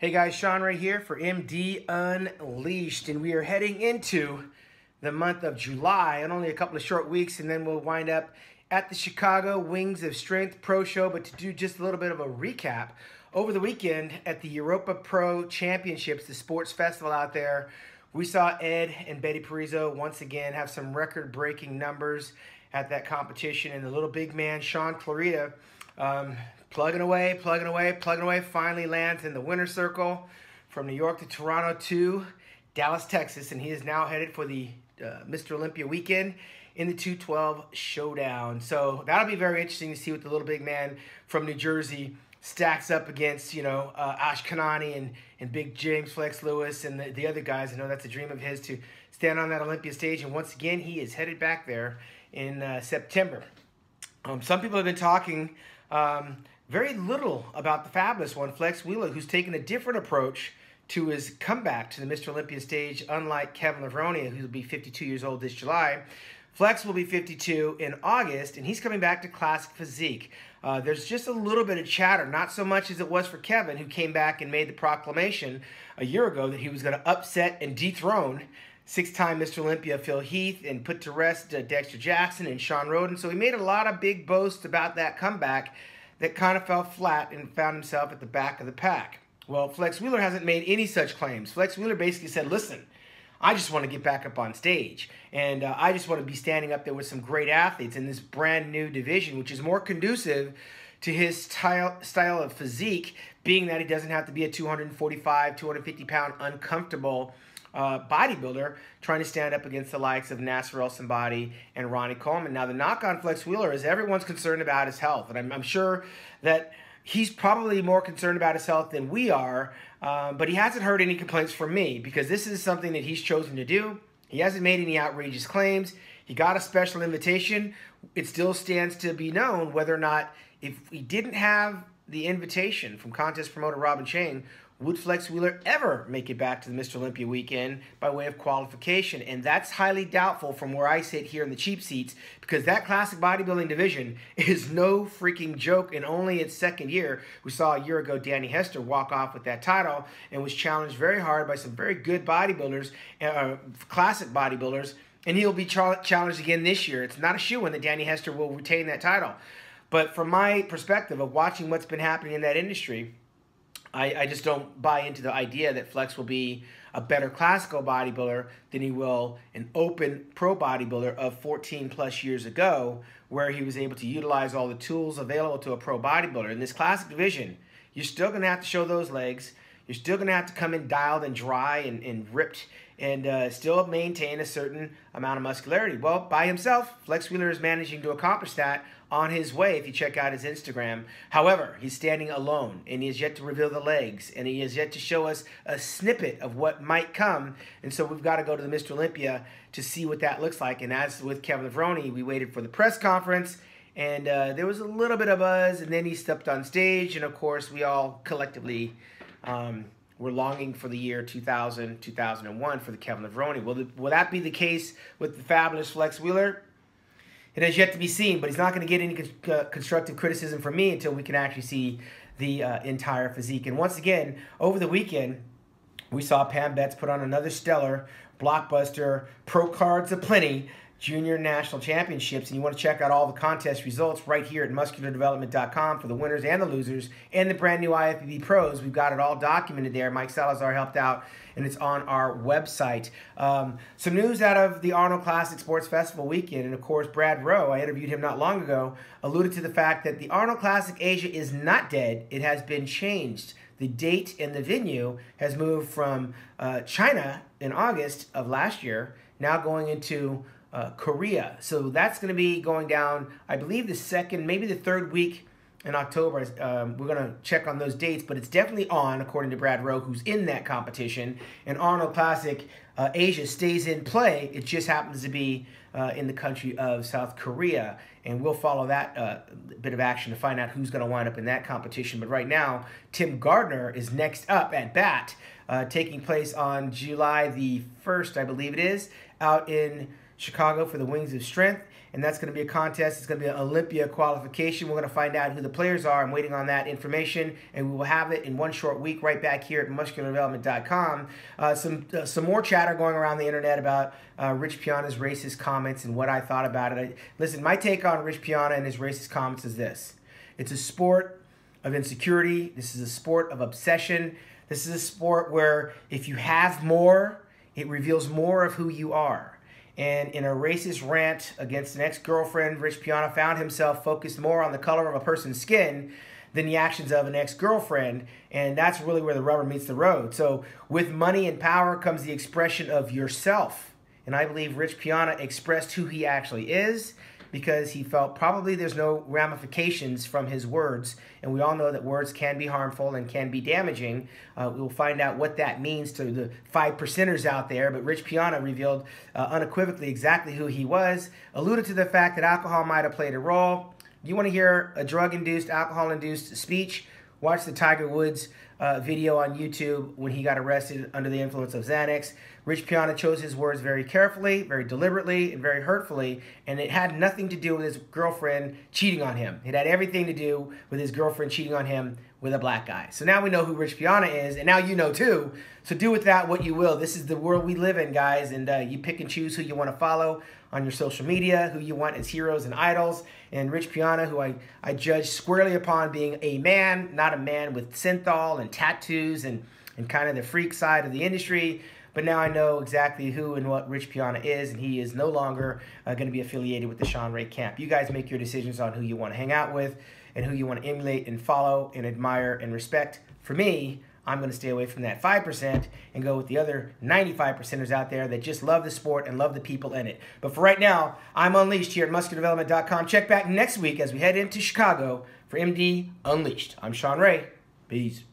Hey guys, Shawn Ray here for MD Unleashed, and we are heading into the month of July in only a couple of short weeks, and then we'll wind up at the Chicago Wings of Strength Pro Show. But to do just a little bit of a recap, over the weekend at the Europa Pro Championships, the sports festival out there, we saw Ed and Betty Parizo once again have some record-breaking numbers at that competition, and the little big man, Sean Clarita, plugging away, finally lands in the winner's circle from New York to Toronto to Dallas, Texas, and he is now headed for the Mr. Olympia weekend in the 212 showdown. So that'll be very interesting to see what the little big man from New Jersey stacks up against, Ash Kanani and big James Flex Lewis and the other guys. I know that's a dream of his to stand on that Olympia stage, and once again, he is headed back there in September. Some people have been talking very little about the fabulous one, Flex Wheeler, who's taken a different approach to his comeback to the Mr. Olympia stage, unlike Kevin Levrone, who will be 52 years old this July. Flex will be 52 in August, and he's coming back to classic physique. There's just a little bit of chatter, not so much as it was for Kevin, who came back and made the proclamation a year ago that he was going to upset and dethrone six-time Mr. Olympia Phil Heath and put to rest Dexter Jackson and Sean Roden. So he made a lot of big boasts about that comeback that kind of fell flat and found himself at the back of the pack. Well, Flex Wheeler hasn't made any such claims. Flex Wheeler basically said, listen, I just want to get back up on stage, and I just want to be standing up there with some great athletes in this brand new division, which is more conducive to his style of physique, being that he doesn't have to be a 245, 250-pound uncomfortable bodybuilder trying to stand up against the likes of Nasser El-Sambadi and Ronnie Coleman. Now, the knock on Flex Wheeler is everyone's concerned about his health, and I'm sure that he's probably more concerned about his health than we are, but he hasn't heard any complaints from me because this is something that he's chosen to do. He hasn't made any outrageous claims. He got a special invitation. It still stands to be known whether or not, if he didn't have the invitation from contest promoter Robin Chang, would Flex Wheeler ever make it back to the Mr. Olympia weekend by way of qualification? And that's highly doubtful from where I sit here in the cheap seats, because that classic bodybuilding division is no freaking joke in only its second year. We saw a year ago Danny Hester walk off with that title and was challenged very hard by some very good bodybuilders, classic bodybuilders, and he'll be challenged again this year. It's not a shoo-in that Danny Hester will retain that title. But from my perspective of watching what's been happening in that industry, I just don't buy into the idea that Flex will be a better classical bodybuilder than he will an open pro bodybuilder of 14 plus years ago, where he was able to utilize all the tools available to a pro bodybuilder. In this classic division, you're still going to have to show those legs. You're still going to have to come in dialed and dry and ripped and still maintain a certain amount of muscularity. Well, by himself, Flex Wheeler is managing to accomplish that on his way, if you check out his Instagram. However, he's standing alone, and he has yet to reveal the legs, and he has yet to show us a snippet of what might come. And so we've got to go to the Mr. Olympia to see what that looks like. And as with Kevin Levrone, we waited for the press conference, and there was a little bit of buzz, and then he stepped on stage, and of course, we all collectively were longing for the year 2000, 2001 for the Kevin Levrone. Will that be the case with the fabulous Flex Wheeler? It has yet to be seen, but he's not going to get any constructive criticism from me until we can actually see the entire physique. And once again, over the weekend, we saw Pam Betts put on another stellar, blockbuster, pro cards aplenty Junior National Championships, and you want to check out all the contest results right here at musculardevelopment.com for the winners and the losers and the brand new IFBB pros. We've got it all documented there. Mike Salazar helped out, and it's on our website. Some news out of the Arnold Classic Sports Festival weekend, and of course Brad Rowe, I interviewed him not long ago, alluded to the fact that the Arnold Classic Asia is not dead. It has been changed. The date and the venue has moved from China in August of last year, now going into Korea. So that's going to be going down, I believe, the second, maybe the third week in October. We're going to check on those dates, but it's definitely on, according to Brad Rowe, who's in that competition. And Arnold Classic Asia stays in play. It just happens to be in the country of South Korea. And we'll follow that bit of action to find out who's going to wind up in that competition. But right now, Tim Gardner is next up at bat, taking place on July the 1st, I believe it is, out in Chicago for the Wings of Strength, and that's going to be a contest. It's going to be an Olympia qualification. We're going to find out who the players are. I'm waiting on that information, and we will have it in one short week right back here at musculardevelopment.com. Some more chatter going around the internet about Rich Piana's racist comments and what I thought about it. Listen, my take on Rich Piana and his racist comments is this. It's a sport of insecurity. This is a sport of obsession. This is a sport where if you have more, it reveals more of who you are. And in a racist rant against an ex-girlfriend, Rich Piana found himself focused more on the color of a person's skin than the actions of an ex-girlfriend, and that's really where the rubber meets the road. So with money and power comes the expression of yourself. And I believe Rich Piana expressed who he actually is because he felt probably there's no ramifications from his words. And we all know that words can be harmful and can be damaging. We'll find out what that means to the 5%ers out there. But Rich Piana revealed unequivocally exactly who he was, alluded to the fact that alcohol might have played a role. You want to hear a drug-induced, alcohol-induced speech? Watch the Tiger Woods video on YouTube when he got arrested under the influence of Xanax. Rich Piana chose his words very carefully, very deliberately, and very hurtfully, and it had nothing to do with his girlfriend cheating on him. It had everything to do with his girlfriend cheating on him with a black guy. So now we know who Rich Piana is, and now you know too. So do with that what you will. This is the world we live in, guys, and you pick and choose who you want to follow on your social media, who you want as heroes and idols. And Rich Piana, who I judge squarely upon being a man, not a man with synthol and tattoos and kind of the freak side of the industry. But now I know exactly who and what Rich Piana is, and he is no longer going to be affiliated with the Shawn Ray camp. You guys make your decisions on who you want to hang out with and who you want to emulate and follow and admire and respect. For me, I'm going to stay away from that 5% and go with the other 95%ers out there that just love the sport and love the people in it. But for right now, I'm Unleashed here at musculardevelopment.com. Check back next week as we head into Chicago for MD Unleashed. I'm Shawn Ray. Peace.